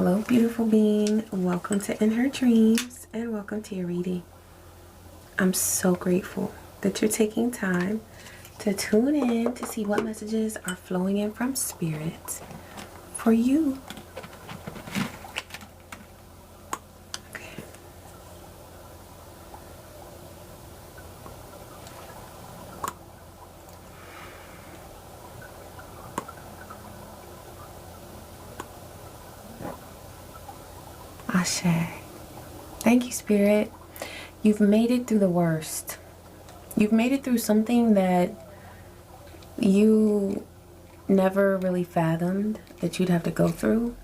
Hello, beautiful being. Welcome to In Her Dreams and welcome to your reading. I'm so grateful that you're taking time to tune in to see what messages are flowing in from Spirit for you. Okay. Ashe. Thank you, Spirit. You've made it through the worst. You've made it through something that you never really fathomed that you'd have to go through.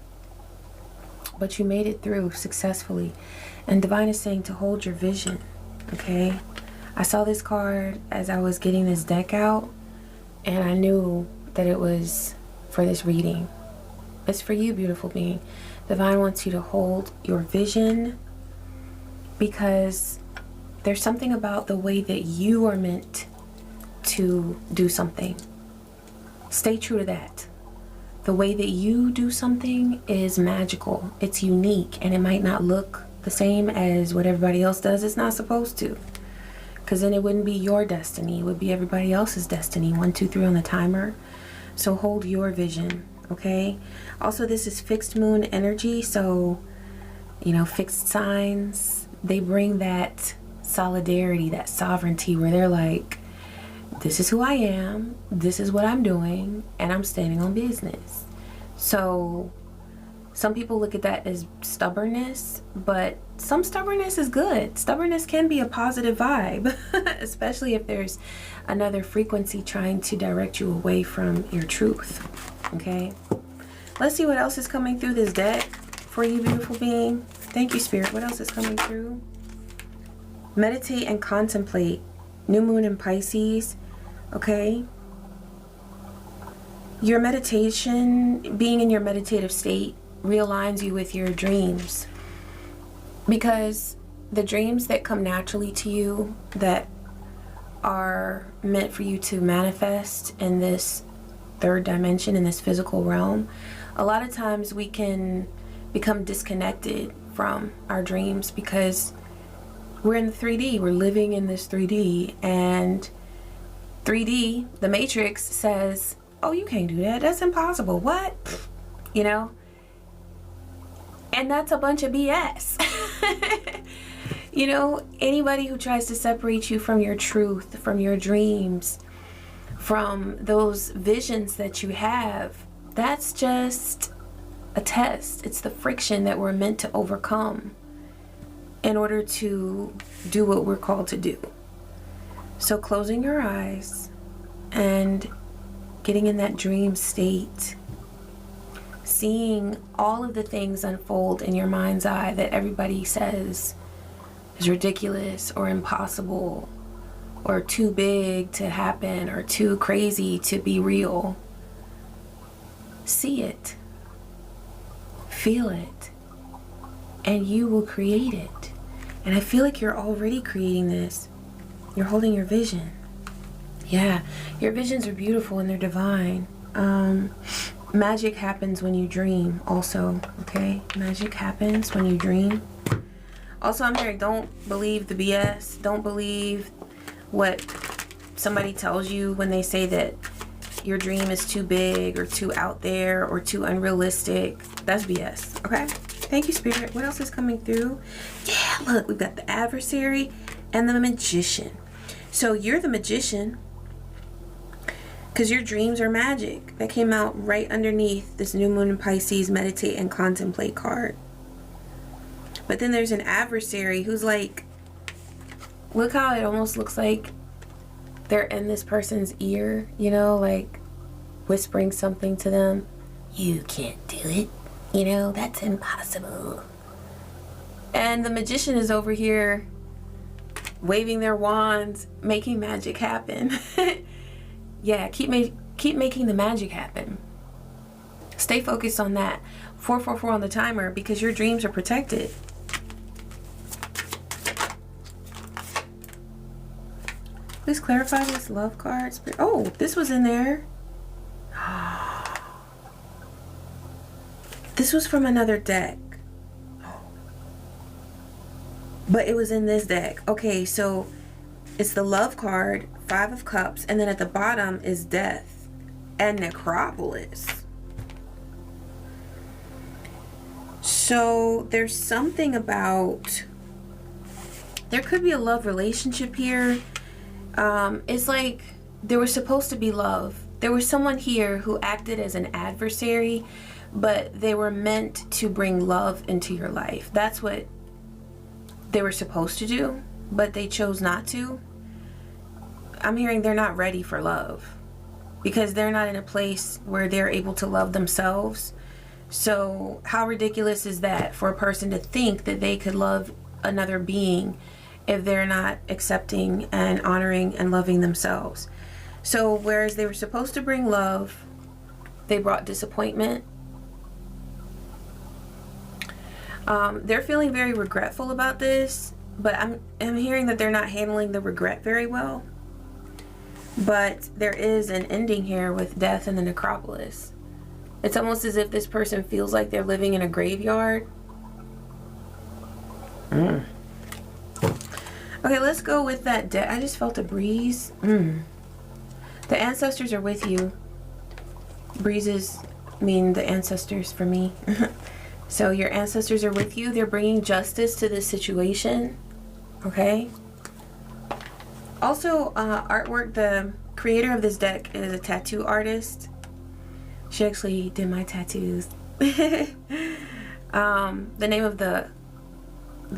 But you made it through successfully. And Divine is saying to hold your vision, okay? I saw this card as I was getting this deck out, and I knew that it was for this reading. It's for you, beautiful being. Divine wants you to hold your vision because there's something about the way that you are meant to do something. Stay true to that. The way that you do something is magical. It's unique, and it might not look the same as what everybody else does. It's not supposed to, because then it wouldn't be your destiny. It would be everybody else's destiny. 1, 2, 3 on the timer. So hold your vision. Okay, also this is fixed moon energy, so you know, fixed signs, they bring that solidarity, that sovereignty, where they're like, this is who I am, this is what I'm doing, and I'm standing on business. So some people look at that as stubbornness, but some stubbornness is good. Stubbornness can be a positive vibe, especially if there's another frequency trying to direct you away from your truth. Okay, let's see what else is coming through this deck for you, beautiful being. Thank you, Spirit. What else is coming through? Meditate and contemplate. New moon in Pisces. Okay, your meditation, being in your meditative state, realigns you with your dreams, because the dreams that come naturally to you, that are meant for you to manifest in this third dimension, in this physical realm, a lot of times we can become disconnected from our dreams because we're in the 3D, we're living in this 3D, and 3D, the Matrix, says, oh, you can't do that, that's impossible, what? You know? And that's a bunch of BS. You know, anybody who tries to separate you from your truth, from your dreams, from those visions that you have, that's just a test. It's the friction that we're meant to overcome in order to do what we're called to do. So closing your eyes and getting in that dream state, seeing all of the things unfold in your mind's eye that everybody says is ridiculous or impossible or too big to happen or too crazy to be real. See it, feel it, and you will create it. And I feel like you're already creating this. You're holding your vision. Yeah, your visions are beautiful and they're divine. Magic happens when you dream also, okay? Magic happens when you dream. Also, I'm hearing, don't believe the BS. Don't believe what somebody tells you when they say that your dream is too big or too out there or too unrealistic. That's BS, okay? Thank you, Spirit. What else is coming through? Yeah, look, we've got the Adversary and the Magician. So you're the Magician because your dreams are magic. That came out right underneath this new moon in Pisces meditate and contemplate card. But then there's an Adversary who's like, look how it almost looks like they're in this person's ear, you know, like whispering something to them. You can't do it. You know, that's impossible. And the Magician is over here waving their wands, making magic happen. Yeah, keep making the magic happen. Stay focused on that. 444 on the timer, because your dreams are protected. Please clarify this love card. Oh, this was in there. This was from another deck. But it was in this deck. Okay, so it's the Love card, 5 of Cups, and then at the bottom is Death and Necropolis. So there's something about, there could be a love relationship here. It's like there was supposed to be love. There was someone here who acted as an adversary, but they were meant to bring love into your life. That's what they were supposed to do, but they chose not to. I'm hearing they're not ready for love because they're not in a place where they're able to love themselves. So how ridiculous is that for a person to think that they could love another being if they're not accepting and honoring and loving themselves? So whereas they were supposed to bring love, they brought disappointment. They're feeling very regretful about this, but I'm hearing that they're not handling the regret very well. But there is an ending here with Death and the Necropolis. It's almost as if this person feels like they're living in a graveyard. Okay, let's go with that deck. I just felt a breeze. The ancestors are with you. Breezes mean the ancestors for me. So your ancestors are with you. They're bringing justice to this situation. Okay. Also, artwork. The creator of this deck is a tattoo artist. She actually did my tattoos. The name of the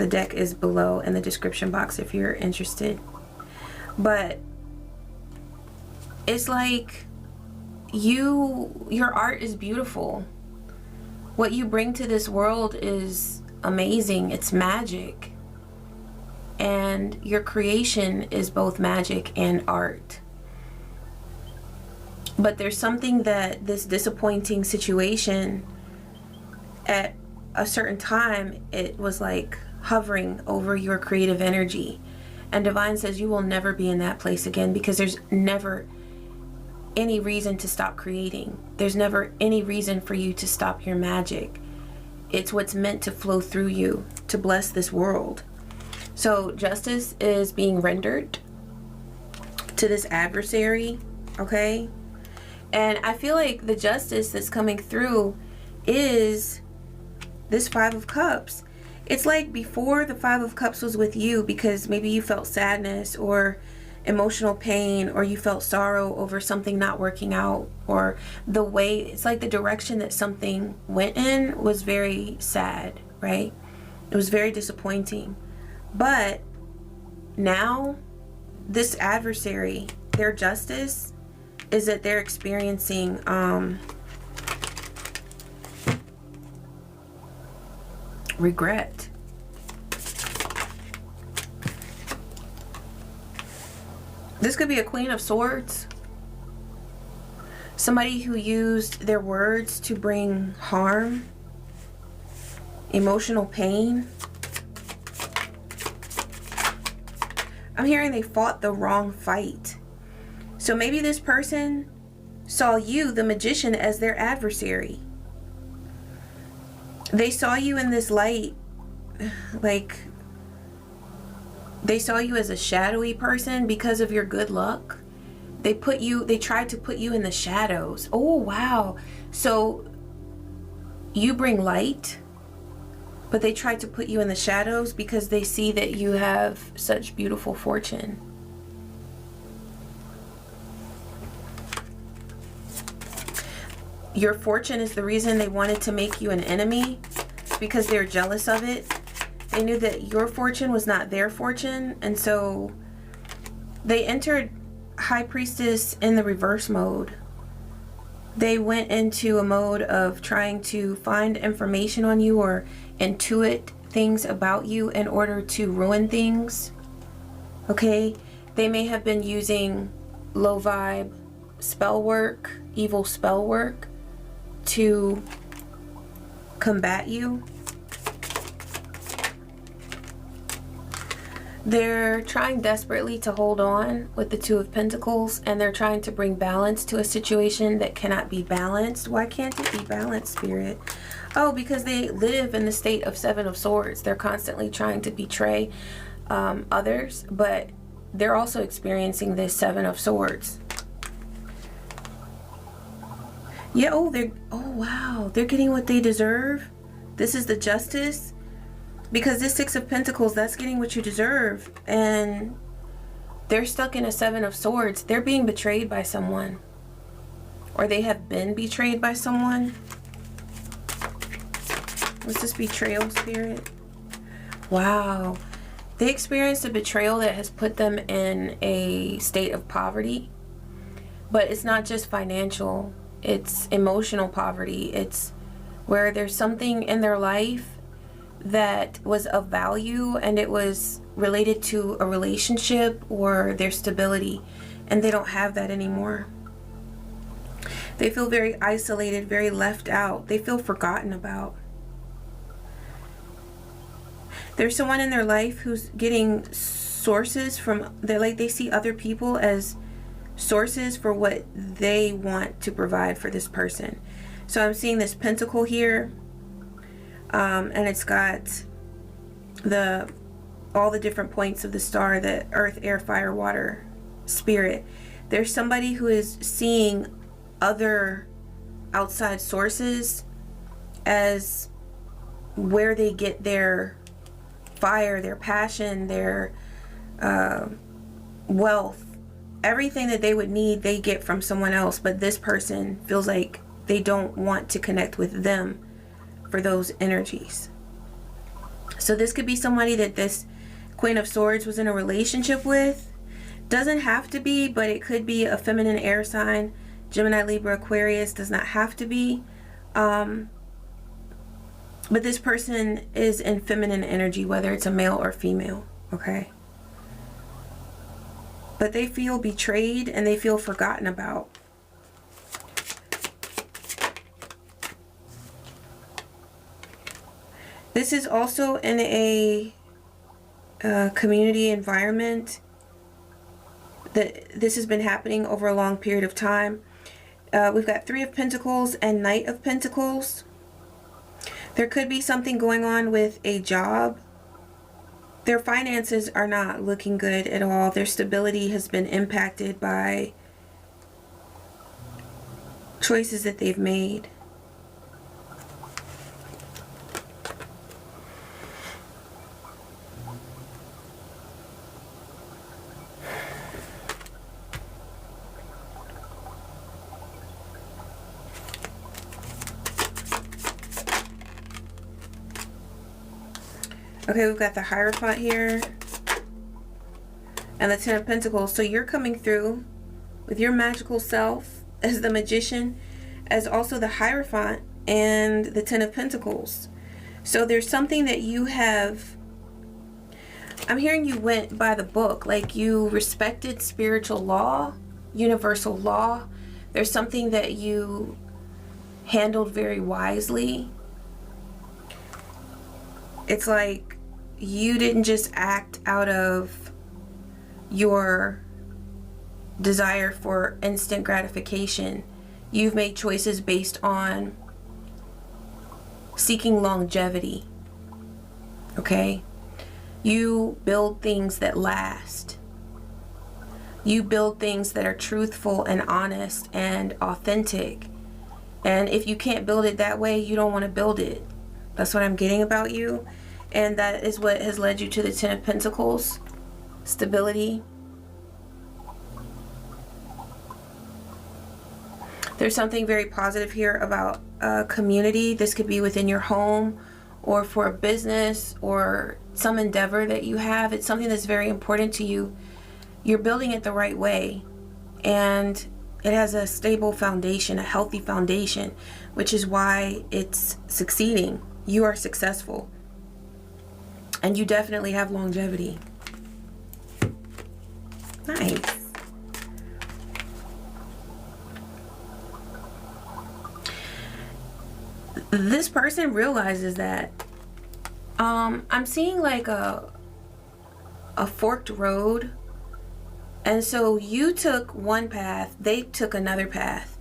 deck is below in the description box if you're interested. But it's like your art is beautiful. What you bring to this world is amazing. It's magic. And your creation is both magic and art. But there's something that this disappointing situation, at a certain time, it was like hovering over your creative energy. And Divine says you will never be in that place again because there's never any reason to stop creating. There's never any reason for you to stop your magic. It's what's meant to flow through you to bless this world. So justice is being rendered to this adversary, okay? And I feel like the justice that's coming through is this 5 of Cups. It's like before the 5 of Cups was with you because maybe you felt sadness or emotional pain, or you felt sorrow over something not working out, or the way, it's like the direction that something went in was very sad, right? It was very disappointing. But now this adversary, their justice is that they're experiencing regret. This could be a Queen of Swords. Somebody who used their words to bring harm, emotional pain. I'm hearing they fought the wrong fight. So maybe this person saw you, the Magician, as their adversary. They saw you in this light, like they saw you as a shadowy person because of your good luck. They tried to put you in the shadows. Oh, wow. So you bring light, but they tried to put you in the shadows because they see that you have such beautiful fortune. Your fortune is the reason they wanted to make you an enemy, because they're jealous of it. They knew that your fortune was not their fortune, and so they entered High Priestess in the reverse mode. They went into a mode of trying to find information on you or intuit things about you in order to ruin things. Okay? They may have been using low vibe spell work, evil spell work, to combat you. They're trying desperately to hold on with the 2 of Pentacles, and they're trying to bring balance to a situation that cannot be balanced. Why can't it be balanced, Spirit? Oh, because they live in the state of Seven of Swords. They're constantly trying to betray others, but they're also experiencing this Seven of Swords. Yeah, oh, wow, they're getting what they deserve. This is the Justice. Because this Six of Pentacles, that's getting what you deserve. And they're stuck in a Seven of Swords. They're being betrayed by someone. Or they have been betrayed by someone. What's this betrayal spirit? Wow. They experienced a betrayal that has put them in a state of poverty. But it's not just financial. It's emotional poverty. It's where there's something in their life that was of value and it was related to a relationship or their stability, and they don't have that anymore. They feel very isolated, very left out. They feel forgotten about. There's someone in their life who's getting sources from, they see other people as sources for what they want to provide for this person. So I'm seeing this pentacle here, and it's got all the different points of the star, the earth, air, fire, water, spirit. There's somebody who is seeing other outside sources as where they get their fire, their passion, their wealth. Everything that they would need, they get from someone else, but this person feels like they don't want to connect with them for those energies. So this could be somebody that this Queen of Swords was in a relationship with. Doesn't have to be, but it could be a feminine air sign. Gemini, Libra, Aquarius, does not have to be. But this person is in feminine energy, whether it's a male or female, okay? But they feel betrayed and they feel forgotten about. This is also in a community environment that this has been happening over a long period of time. We've got Three of Pentacles and Knight of Pentacles. There could be something going on with a job. Their finances are not looking good at all. Their stability has been impacted by choices that they've made. Okay, we've got the Hierophant here and the Ten of Pentacles. So you're coming through with your magical self as the Magician, as also the Hierophant and the Ten of Pentacles. So there's something that you have, I'm hearing you went by the book, like you respected spiritual law, universal law. There's something that you handled very wisely. It's like you didn't just act out of your desire for instant gratification. You've made choices based on seeking longevity. Okay? You build things that last. You build things that are truthful and honest and authentic. And if you can't build it that way, you don't want to build it. That's what I'm getting about you. And that is what has led you to the Ten of Pentacles. Stability. There's something very positive here about community. This could be within your home or for a business or some endeavor that you have. It's something that's very important to you. You're building it the right way. And it has a stable foundation, a healthy foundation, which is why it's succeeding. You are successful. And you definitely have longevity. Nice. This person realizes that I'm seeing like a forked road. And so you took one path, they took another path.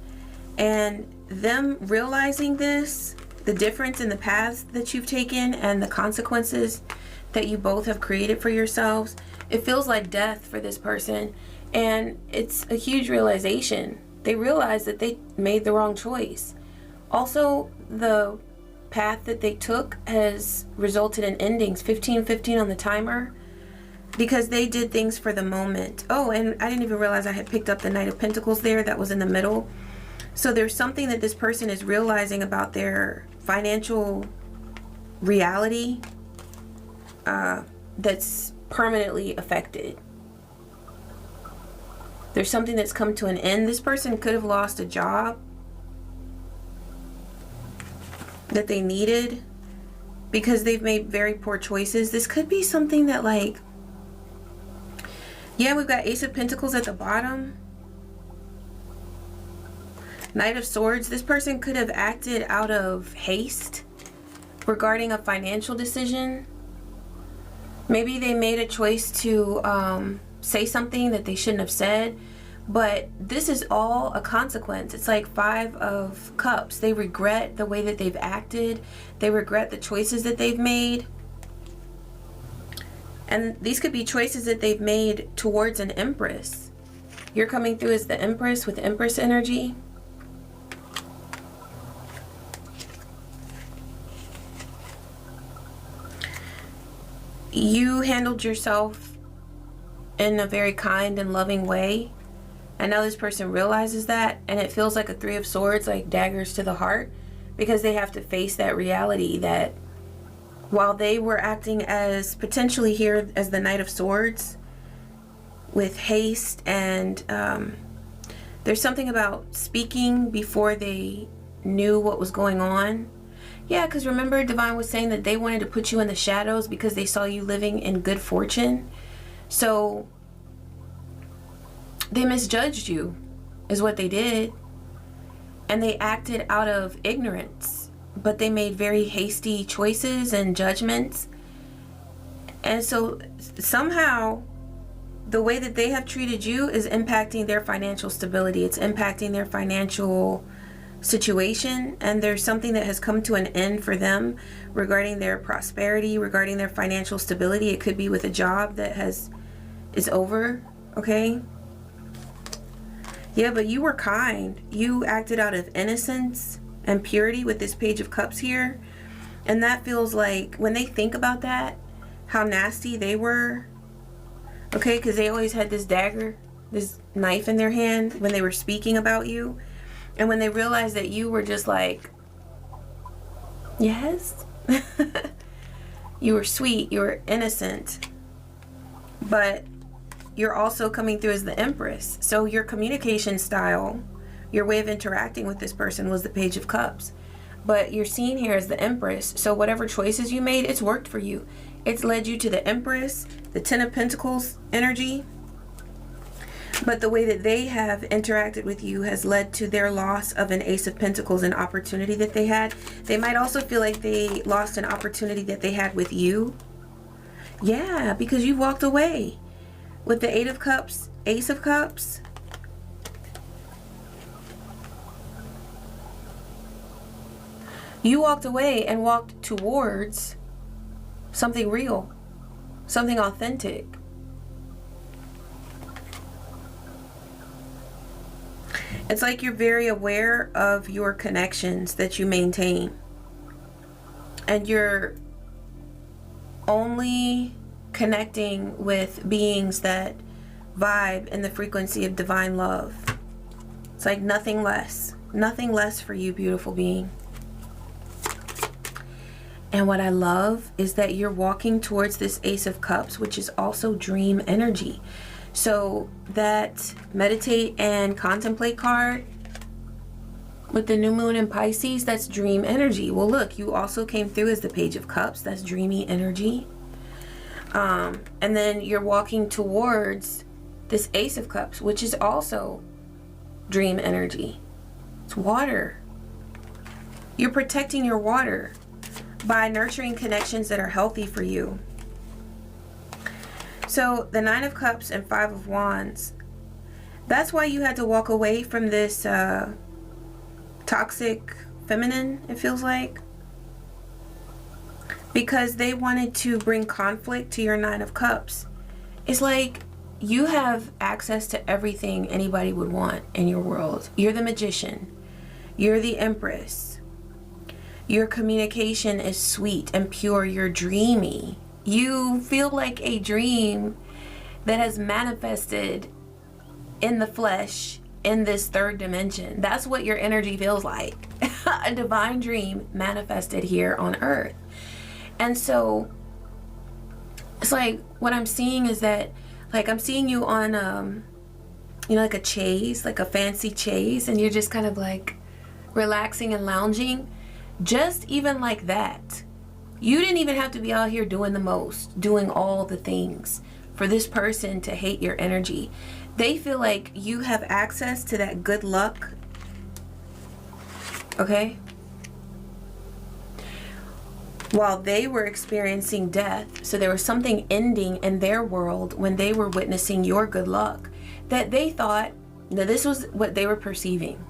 And them realizing this the difference in the paths that you've taken and the consequences that you both have created for yourselves, it feels like death for this person. And it's a huge realization. They realize that they made the wrong choice. Also, the path that they took has resulted in endings. 15-15 on the timer, because they did things for the moment. Oh, and I didn't even realize I had picked up the Knight of Pentacles there. That was in the middle. So there's something that this person is realizing about their financial reality that's permanently affected. There's something that's come to an end. This person could have lost a job that they needed because they've made very poor choices. This could be something that, like, yeah, we've got Ace of Pentacles at the bottom. Knight of Swords. This person could have acted out of haste regarding a financial decision. Maybe they made a choice to say something that they shouldn't have said, but this is all a consequence. It's like Five of Cups. They regret the way that they've acted. They regret the choices that they've made. And these could be choices that they've made towards an Empress. You're coming through as the Empress with Empress energy. You handled yourself in a very kind and loving way, and now this person realizes that, and it feels like a Three of Swords, like daggers to the heart, because they have to face that reality that while they were acting as potentially here as the Knight of Swords with haste, and there's something about speaking before they knew what was going on. Yeah, because remember, Divine was saying that they wanted to put you in the shadows because they saw you living in good fortune. So they misjudged you, is what they did. And they acted out of ignorance, but they made very hasty choices and judgments. And so somehow the way that they have treated you is impacting their financial stability. It's impacting their financial situation, and there's something that has come to an end for them regarding their prosperity, regarding their financial stability. It could be with a job that is over. Okay, yeah, but you were kind. You acted out of innocence and purity with this Page of Cups here, and that feels like, when they think about that, how nasty they were. Okay, because they always had this dagger, this knife in their hand when they were speaking about you. And when they realized that you were just like, yes, you were sweet, you were innocent, but you're also coming through as the Empress. So your communication style, your way of interacting with this person was the Page of Cups. But you're seen here as the Empress. So whatever choices you made, it's worked for you. It's led you to the Empress, the Ten of Pentacles energy. But the way that they have interacted with you has led to their loss of an Ace of Pentacles, an opportunity that they had. They might also feel like they lost an opportunity that they had with you. Yeah, because you walked away with the Eight of Cups, Ace of Cups. You walked away and walked towards something real, something authentic. It's like you're very aware of your connections that you maintain. And you're only connecting with beings that vibe in the frequency of divine love. It's like nothing less. Nothing less for you, beautiful being. And what I love is that you're walking towards this Ace of Cups, which is also dream energy. So that meditate and contemplate card with the new moon in Pisces, that's dream energy. Well, look, you also came through as the Page of Cups. That's dreamy energy. And then you're walking towards this Ace of Cups, which is also dream energy. It's water. You're protecting your water by nurturing connections that are healthy for you. So the Nine of Cups and Five of Wands, that's why you had to walk away from this toxic feminine, it feels like. because they wanted to bring conflict to your Nine of Cups. It's like you have access to everything anybody would want in your world. You're the Magician. You're the Empress. Your communication is sweet and pure. You're dreamy. You feel like a dream that has manifested in the flesh in this third dimension. That's what your energy feels like. A divine dream manifested here on earth. And so it's like what I'm seeing is that, like, I'm seeing you on you know, like a chaise, like a fancy chaise, and you're just kind of like relaxing and lounging. Just even like that. You didn't even have to be out here doing the most, doing all the things for this person to hate your energy. They feel like you have access to that good luck. Okay? While they were experiencing death. So there was something ending in their world when they were witnessing your good luck, that they thought that this was what they were perceiving.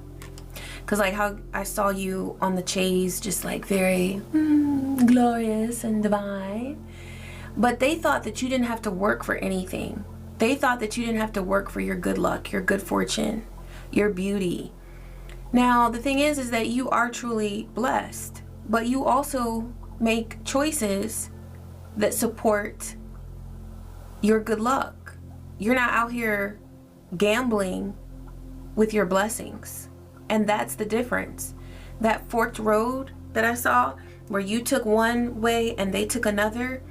Because like how I saw you on the chaise, just like very glorious and divine. But they thought that you didn't have to work for anything. They thought that you didn't have to work for your good luck, your good fortune, your beauty. Now, the thing is that you are truly blessed, but you also make choices that support your good luck. You're not out here gambling with your blessings. And that's the difference. That forked road that I saw, where you took one way and they took another,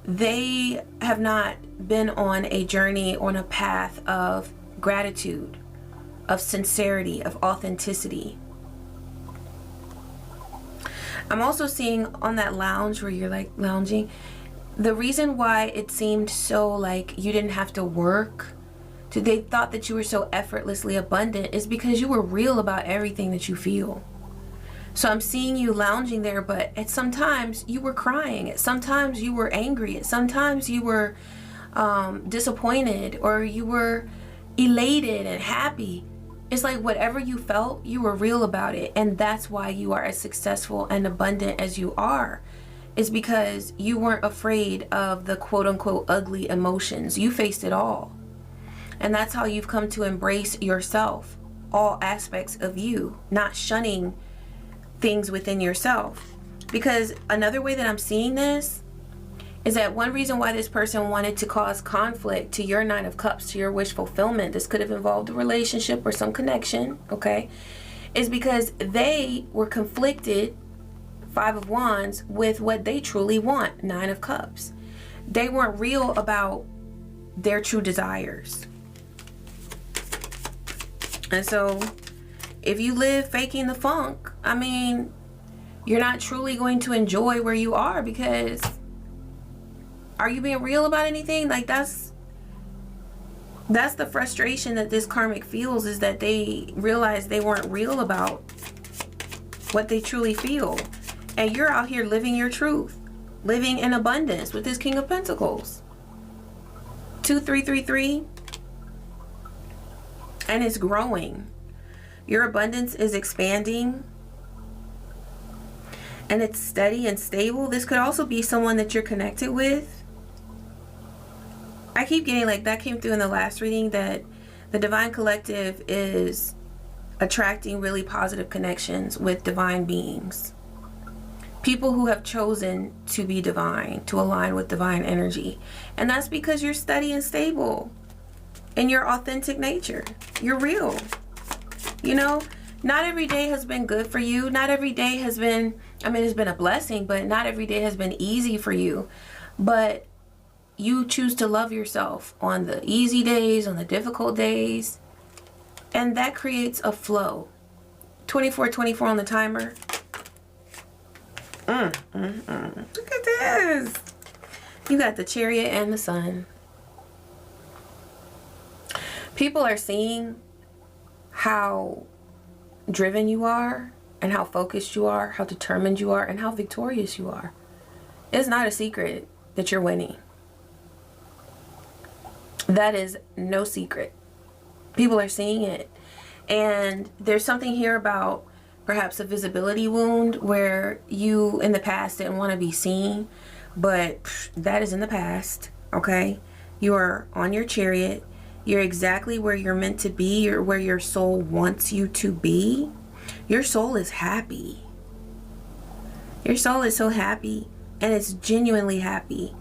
they have not been on a journey, on a path of gratitude, of sincerity, of authenticity. I'm also seeing on that lounge where you're like lounging, the reason why it seemed so like you didn't have to work, they thought that you were so effortlessly abundant, is because you were real about everything that you feel. So I'm seeing you lounging there, but at sometimes you were crying, at sometimes you were angry, at sometimes you were disappointed, or you were elated and happy. It's like whatever you felt, you were real about it. And that's why you are as successful and abundant as you are. It's because you weren't afraid of the quote unquote ugly emotions. You faced it all. And that's how you've come to embrace yourself, all aspects of you, not shunning things within yourself. Because another way that I'm seeing this is that one reason why this person wanted to cause conflict to your Nine of Cups, to your wish fulfillment, this could have involved a relationship or some connection, okay, is because they were conflicted, Five of Wands, with what they truly want, Nine of Cups. They weren't real about their true desires. And so if you live faking the funk, I mean, you're not truly going to enjoy where you are, because are you being real about anything? Like that's the frustration that this karmic feels, is that they realize they weren't real about what they truly feel. And you're out here living your truth, living in abundance with this King of Pentacles. 2333. And it's growing. Your abundance is expanding. And it's steady and stable. This could also be someone that you're connected with. I keep getting, like, that came through in the last reading, that the Divine Collective is attracting really positive connections with divine beings. People who have chosen to be divine, to align with divine energy. And that's because you're steady and stable in your authentic nature. You're real. You know, not every day has been good for you. Not every day has been, I mean, it's been a blessing, but not every day has been easy for you. But you choose to love yourself on the easy days, on the difficult days. And that creates a flow. 2424 on the timer. Look at this. You got the Chariot and the Sun. People are seeing how driven you are, and how focused you are, how determined you are, and how victorious you are. It's not a secret that you're winning. That is no secret. People are seeing it. And there's something here about perhaps a visibility wound where you in the past didn't want to be seen, but that is in the past, okay? You are on your chariot. You're exactly where you're meant to be. You're where your soul wants you to be. Your soul is happy. Your soul is so happy, and it's genuinely happy.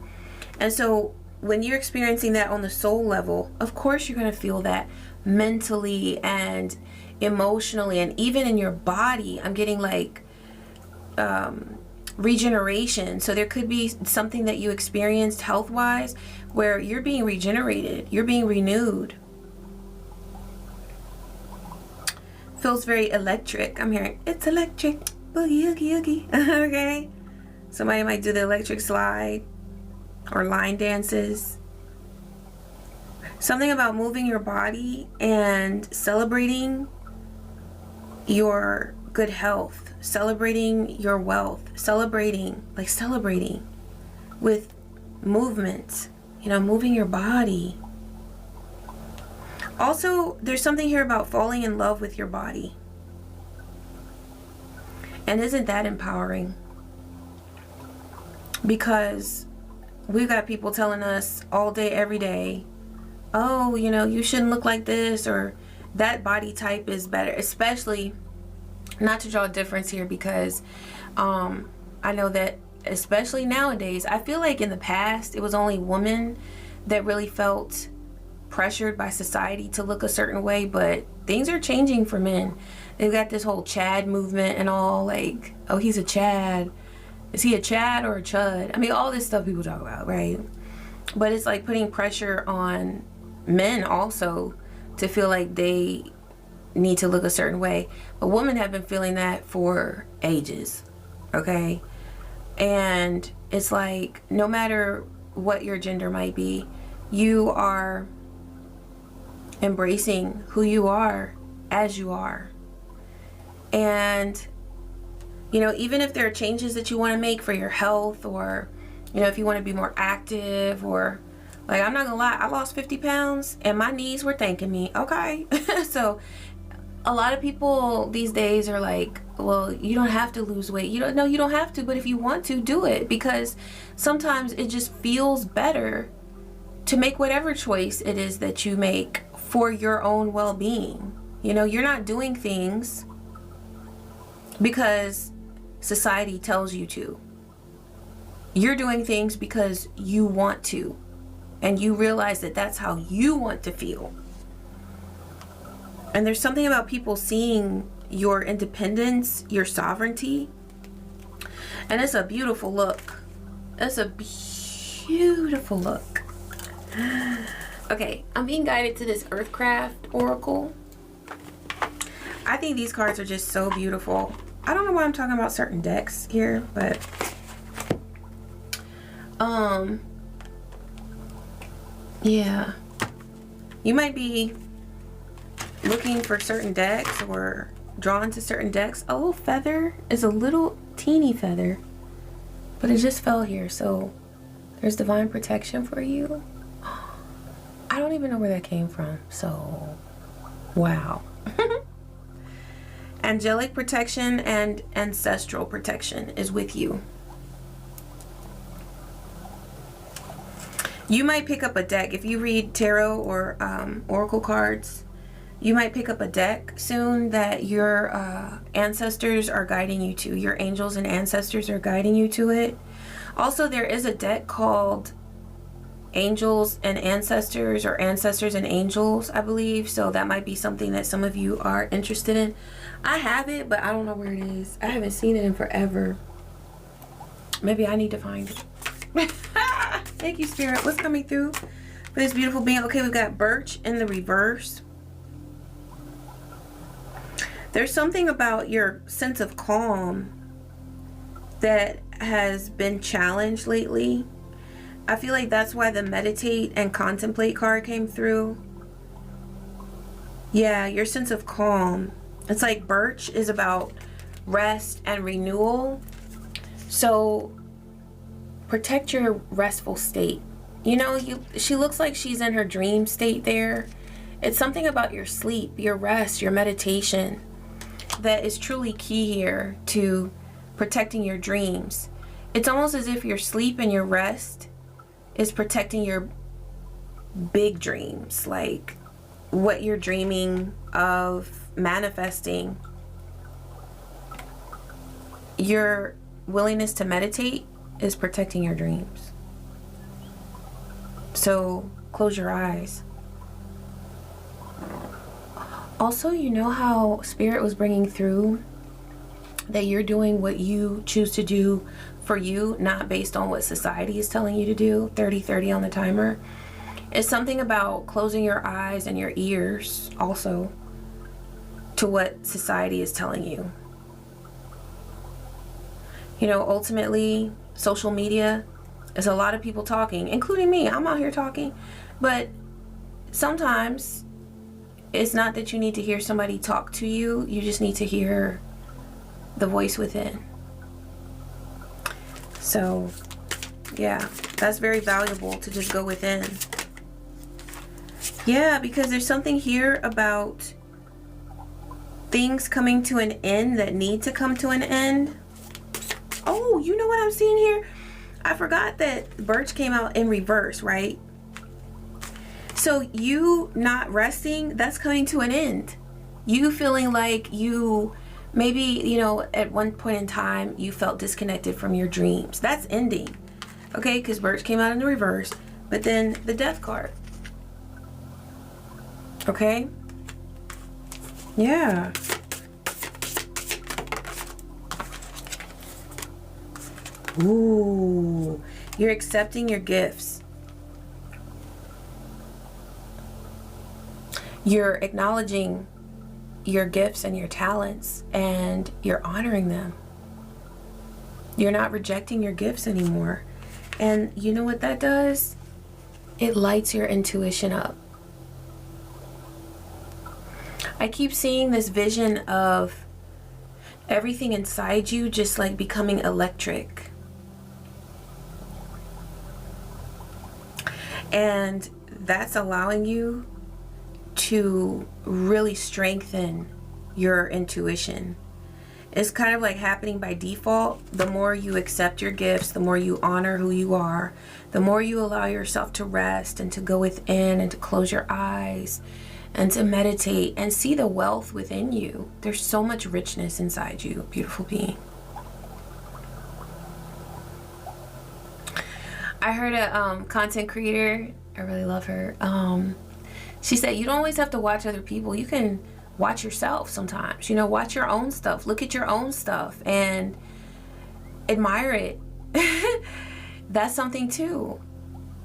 And so when you're experiencing that on the soul level, of course you're going to feel that mentally and emotionally, and even in your body. I'm getting like regeneration. So there could be something that you experienced health-wise where you're being regenerated, you're being renewed. Feels very electric. I'm hearing it's electric, boogie oogie oogie. Okay, somebody might do the electric slide or line dances. Something about moving your body and celebrating your good health, celebrating your wealth, celebrating with movement, you know, moving your body. Also, there's something here about falling in love with your body. And isn't that empowering? Because we've got people telling us all day, every day, oh, you know, you shouldn't look like this, or that body type is better. Especially, not to draw a difference here, because I know that especially nowadays, I feel like in the past it was only women that really felt pressured by society to look a certain way, but things are changing for men. They've got this whole Chad movement and all, like, oh, he's a Chad. Is he a Chad or a Chud? I mean, all this stuff people talk about, right? But it's like putting pressure on men also to feel like they need to look a certain way. But women have been feeling that for ages, okay? And it's like, no matter what your gender might be, you are embracing who you are as you are. And, you know, even if there are changes that you want to make for your health, or, you know, if you want to be more active, or, like, I'm not gonna lie, I lost 50 pounds and my knees were thanking me, okay? So a lot of people these days are like, well, you don't have to lose weight. You don't have to, but if you want to, do it, because sometimes it just feels better to make whatever choice it is that you make for your own well-being. You know, you're not doing things because society tells you to. You're doing things because you want to, and you realize that that's how you want to feel. And there's something about people seeing your independence, your sovereignty, and it's a beautiful look. It's a beautiful look. Okay, I'm being guided to this Earthcraft Oracle. I think these cards are just so beautiful. I don't know why I'm talking about certain decks here, but yeah, you might be looking for certain decks or drawn to certain decks. A little feather is a little teeny feather, but it just fell here, so there's divine protection for you. I don't even know where that came from, so wow. Angelic protection and ancestral protection is with you. You might pick up a deck. If you read tarot or oracle cards, you might pick up a deck soon that your ancestors are guiding you to. Your angels and ancestors are guiding you to it. Also, there is a deck called Angels and Ancestors, or Ancestors and Angels, I believe. So that might be something that some of you are interested in. I have it, but I don't know where it is. I haven't seen it in forever. Maybe I need to find it. Thank you, Spirit. What's coming through for this beautiful being? Okay, we've got Birch in the reverse. There's something about your sense of calm that has been challenged lately. I feel like that's why the meditate and contemplate card came through. Yeah, your sense of calm. It's like Birch is about rest and renewal. So protect your restful state. You know, she looks like she's in her dream state there. It's something about your sleep, your rest, your meditation. that is truly key here to protecting your dreams. It's almost as if your sleep and your rest is protecting your big dreams, like what you're dreaming of manifesting. Your willingness to meditate is protecting your dreams. So close your eyes. Also, you know how Spirit was bringing through that you're doing what you choose to do for you, not based on what society is telling you to do. 30-30 on the timer. It's something about closing your eyes and your ears also to what society is telling you. You know, ultimately, social media is a lot of people talking, including me. I'm out here talking. But sometimes it's not that you need to hear somebody talk to you. You just need to hear the voice within. So, yeah, that's very valuable to just go within. Yeah, because there's something here about things coming to an end that need to come to an end. Oh, you know what I'm seeing here? I forgot that Birch came out in reverse, right? So you not resting, that's coming to an end. You feeling like you, maybe, you know, at one point in time, you felt disconnected from your dreams. That's ending. Okay, because Birch came out in the reverse, but then the Death card. Okay? Yeah. Ooh, you're accepting your gifts. You're acknowledging your gifts and your talents, and you're honoring them. You're not rejecting your gifts anymore. And you know what that does? It lights your intuition up. I keep seeing this vision of everything inside you just like becoming electric. And that's allowing you to really strengthen your intuition. It's kind of like happening by default. The more you accept your gifts, the more you honor who you are, the more you allow yourself to rest and to go within and to close your eyes and to meditate and see the wealth within you. There's so much richness inside you, beautiful being. I heard a content creator, I really love her. She said, you don't always have to watch other people. You can watch yourself sometimes. You know, watch your own stuff. Look at your own stuff and admire it. That's something too.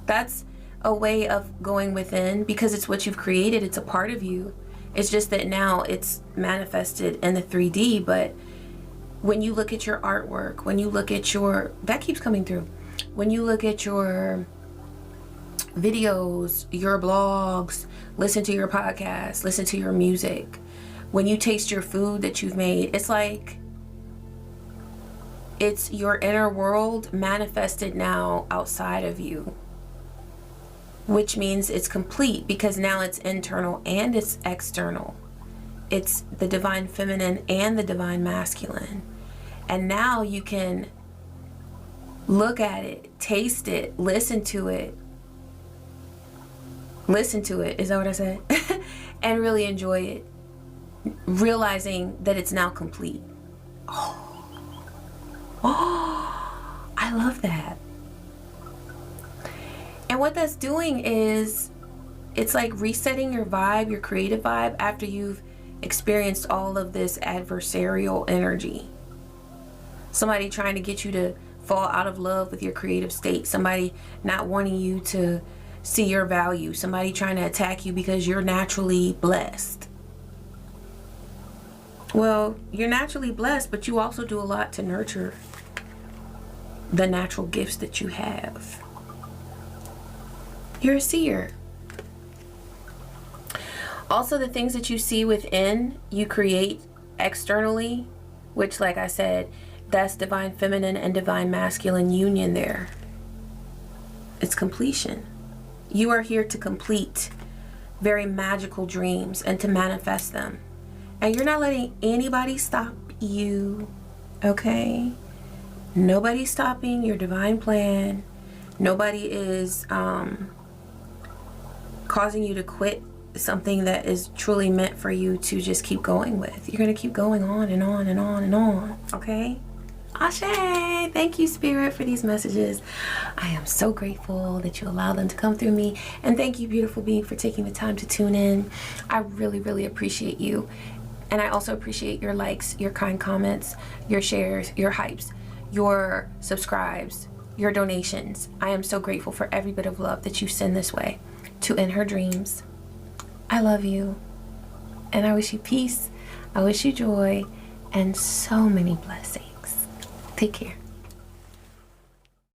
That's a way of going within, because it's what you've created. It's a part of you. It's just that now it's manifested in the 3D. But when you look at your artwork, when you look at your, that keeps coming through. When you look at your videos, your blogs, listen to your podcast, listen to your music, when you taste your food that you've made, it's like it's your inner world manifested now outside of you, which means it's complete, because now it's internal and it's external. It's the divine feminine and the divine masculine. And now you can look at it, taste it, listen to it. Listen to it, is that what I said? And really enjoy it, realizing that it's now complete. Oh, I love that. And what that's doing is, it's like resetting your vibe, your creative vibe, after you've experienced all of this adversarial energy. Somebody trying to get you to fall out of love with your creative state. Somebody not wanting you to see your value. Somebody trying to attack you because you're naturally blessed. Well, you're naturally blessed, but you also do a lot to nurture the natural gifts that you have. You're a seer. Also, the things that you see within, you create externally, which, like I said, that's divine feminine and divine masculine union there. It's completion. You are here to complete very magical dreams and to manifest them And you're not letting anybody stop you, okay? Nobody's stopping your divine plan. Nobody is causing you to quit something that is truly meant for you to just keep going with. You're going to keep going on and on and on and on, okay? Ashe! Thank you, Spirit, for these messages. I am so grateful that you allowed them to come through me. And thank you, beautiful being, for taking the time to tune in. I really, really appreciate you. And I also appreciate your likes, your kind comments, your shares, your hypes, your subscribes, your donations. I am so grateful for every bit of love that you send this way to In Her Dreams. I love you. And I wish you peace. I wish you joy and so many blessings. Take care.